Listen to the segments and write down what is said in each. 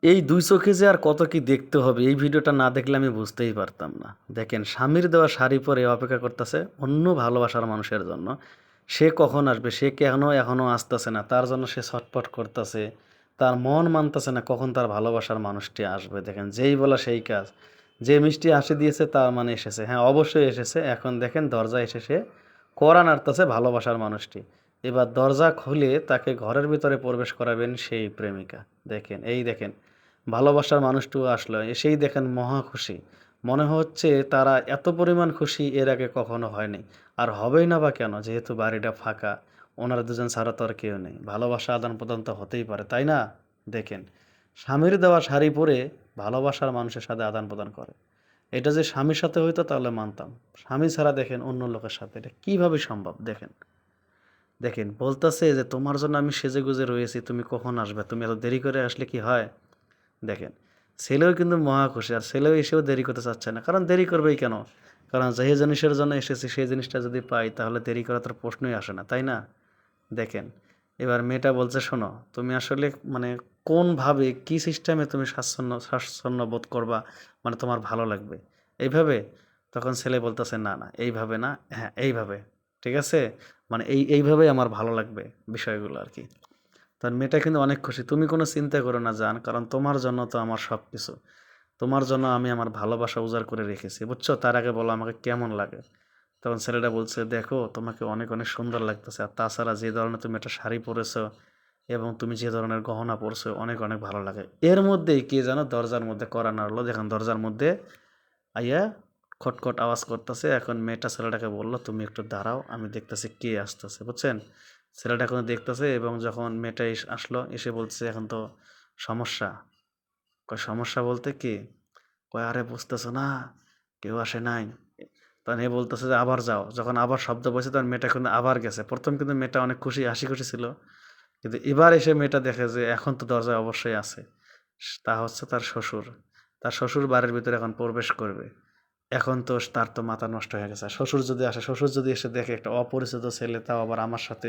এই ২ চোখে যে আর কত কি দেখতে হবে এই ভিডিওটা না দেখলে আমি বুঝতেই পারতাম না। দেখেন স্বামীর দেওয়া শাড়ি পরে অপেক্ষা করতেছে অন্য ভালোবাসার মানুষের জন্য। সে কখন আসবে? সে কেন এখনো আসতেছে না? তার জন্য সে ছটফট করতেছে। তার মন মানতেছে না কখন তার ভালোবাসার মানুষটি আসবে। দেখেন যেই বলা সেই কাজ। যে মিষ্টি হাসি দিয়েছে তার মানে এসেছে। হ্যাঁ, অবশ্যই এসেছে। এখন দেখেন দরজায় এসে সে কড়া নাড়তেছে ভালোবাসার মানুষটি। এবার দরজা খুলে তাকে ঘরের ভিতরে প্রবেশ করাবেন সেই প্রেমিকা। দেখেন, এই দেখেন ভালোবাসার মানুষটিও আসলো। এসেই দেখেন মহা খুশি। মনে হচ্ছে তারা এত পরিমাণ খুশি এর আগে কখনো হয়নি। আর হবেই না বা কেন? যেহেতু বাড়িটা ফাঁকা। ওনারা দুজন ছাড়া তো আর কেউ নেই। ভালোবাসা আদান-প্রদান তো হতেই পারে, তাই না? দেখেন, স্বামীর দেওয়া শাড়ি পরে ভালোবাসার মানুষের সাথে আদান-প্রদান করে। এটা যে স্বামীর সাথে হইতো তাহলে মানতাম। স্বামী ছাড়া দেখেন অন্য লোকের সাথে। এটা কিভাবে সম্ভব? দেখেন। দেখেন বলতেছে যে, "তোমার জন্য আমি সেজেগুজে রয়েছি। তুমি কখন আসবে? তুমি এত দেরি করে আসলে কি হয়?" দেখেন, ছেলেও কিন্তু মহা খুশি। আর ছেলেও এসেও দেরি করতে চাচ্ছে না। কারণ দেরি করবেই কেন? কারণ যে জিনিসের জন্য এসেছি সেই জিনিসটা যদি পাই তাহলে দেরি করার তো প্রশ্নই আসে না, তাই না? দেখেন, এবার মেয়েটা বলছে, "শোনো, তুমি আসলে মানে কোনভাবে কি সিস্টেমে তুমি স্বাচ্ছন্দ্য বোধ করবা? মানে তোমার ভালো লাগবে? এইভাবে?" তখন ছেলে বলতেছে, "না, না, এইভাবে না। হ্যাঁ, এইভাবে। ঠিক আছে? মানে এইভাবেই আমার ভালো লাগবে বিষয়গুলো আরকি।" তার মেয়েটা কিন্তু অনেক খুশি। "তুমি কোনো চিন্তা করো না জান। কারণ তোমার জন্য তো আমার সবকিছু। তোমার জন্য আমি আমার ভালোবাসা উজাড় করে রেখেছি। বুঝছো? তার আগে বলো আমাকে কেমন লাগে?" তখন ছেলেটা বলছে, "দেখো তোমাকে অনেক, অনেক সুন্দর লাগতেছে। আর তাছাড়া যে ধরনের তুমি একটা শাড়ি পরেছো এবং তুমি যে ধরনের গহনা পরছো অনেক, অনেক ভালো লাগে।" এর মধ্যেই কে যেন দরজার মধ্যে কড়া নাড়লো। দেখেন দরজার মধ্যে আইয়া খটখট আওয়াজ করতেছে। এখন মেয়েটা ছেলেটাকে বলল, "তুমি একটু দাঁড়াও। আমি দেখতেছি কে আসতেছে।" বুঝছেন? ছেলেটা এখন দেখতেছে এবং যখন মেয়েটা আসলো এসে বলছে, "এখন তো সমস্যা।" কয়, "সমস্যা বলতে কি?" কয়, "আরে বুঝতেছো না? কেউ আসে নাই।" তখন এ বলতেছে যে, "আবার যাও।" যখন আবার শব্দ বলছে তখন মেয়েটা কিন্তু আবার গেছে। ১ম কিন্তু মেয়েটা অনেক খুশি, হাসি খুশি ছিল। কিন্তু এবার এসে মেয়েটা দেখে যে এখন তো দরজায় অবশ্যই আছে। তা হচ্ছে তার শ্বশুর। তার শ্বশুর বাড়ির ভিতরে এখন প্রবেশ করবে। এখন তো তার তো মাথা নষ্ট হয়ে গেছে। আর শ্বশুর যদি আসে, শ্বশুর যদি এসে দেখে একটা অপরিচিত ছেলে তাও আবার আমার সাথে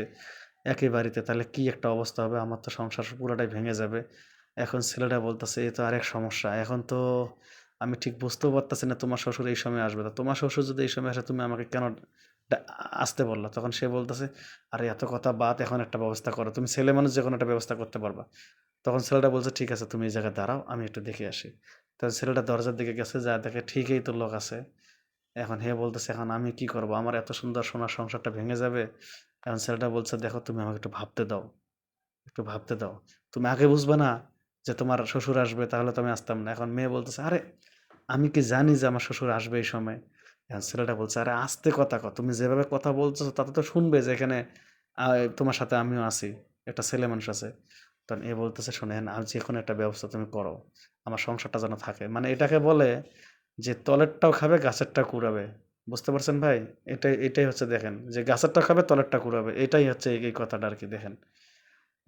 একই বাড়িতে, তাহলে কি একটা অবস্থা হবে? আমার তো সংসার পুরাটাই ভেঙে যাবে। এখন ছেলেটা বলতেছে, "এ তো আরেক সমস্যা। এখন তো আমি ঠিক বুঝতেও পারতেছি না তোমার শ্বশুর এই সময় আসবে। তো তোমার শ্বশুর যদি এই সময় আসে তুমি আমাকে কেন ডা আসতে বললা?" তখন সে বলতেছে, "আরে এত কথা বাদ, এখন একটা ব্যবস্থা করো। তুমি ছেলে মানুষ যেকোনো একটা ব্যবস্থা করতে পারবা।" তখন ছেলেটা বলছে, "ঠিক আছে তুমি এই জায়গায় দাঁড়াও, আমি একটু দেখে আসি।" তো ছেলেটা দরজার দিকে গেছে, যায়া দেখে ঠিকই তো লোক আছে। এখন হে বলতেছে, "এখন আমি কি করব? আমার এত সুন্দর সোনার সংসারটা ভেঙে যাবে।" এখন ছেলেটা বলছে, "দেখো তুমি আমাকে একটু ভাবতে দাও, একটু ভাবতে দাও। তুমি আগে বুঝবে না যে তোমার শ্বশুর আসবে তাহলে তো আমি আসতাম না।" এখন মেয়ে বলতেছে, "আরে আমি কি জানি যে আমার শ্বশুর আসবে এই সময়?" এখন ছেলেটা বলছে, "আরে আস্তে কথা কও। তুমি যেভাবে কথা বলতেছো তাতে তো শুনবে যে এখানে আ তোমার সাথে আমিও আছি। একটা ছেলে মানুষ আছে।" তখন এ বলতেছে, "শোনেন আর যেকোনো একটা ব্যবস্থা তুমি করো। আমার সংসারটা যেন থাকে।" মানে এটাকে বলে যে তলেরটাও খাবে গাছেরটাও কুড়াবে। বুঝতে পারছেন ভাই? এটাই হচ্ছে দেখেন যে গাছেরটা খাবে তলেরটা কুড়াবে। এটাই হচ্ছে এই কথাটা আরকি দেখেন।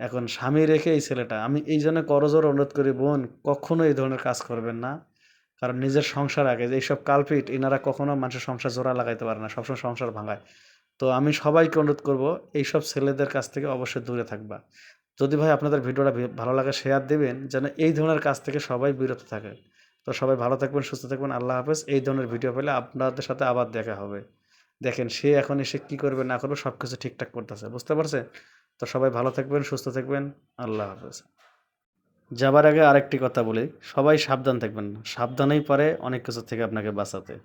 এখন স্বামী রেখে এই ছেলেটা আমি এইজন্য করজোড়ে অনুরোধ করি বোন কখনো এই ধরনের কাজ করবেন না। কারণ নিজের সংসার আগে যে এইসব কালপিট এনারা কখনো মানুষের সংসার জোড়া লাগাইতে পারে না। সবসময় সংসার ভাঙায়। তো আমি সবাইকে অনুরোধ করব এইসব ছেলেদের কাছ থেকে অবশ্যই দূরে থাকবা। যদি ভাই আপনাদের ভিডিওটা ভালো লাগে শেয়ার দিবেন যেন এই ধরনের কাজ থেকে সবাই বিরত থাকে। তো সবাই ভালো থাকবেন, সুস্থ থাকবেন। আল্লাহ হাফেজ। এই ধরনের ভিডিও পেলে আপনাদের সাথে আবার দেখা হবে। দেখেন সে এখন এসে কি করবে না করবে সবকিছু ঠিকঠাক করতেছে। বুঝতে পারছেন? তো সবাই ভালো থাকবেন, সুস্থ থাকবেন। আল্লাহ হাফেজ। যাবার আগে আরেকটি কথা বলি, সবাই সাবধান থাকবেন। সাবধানেই পারে অনেক কিছু থেকে আপনাকে বাঁচাতে।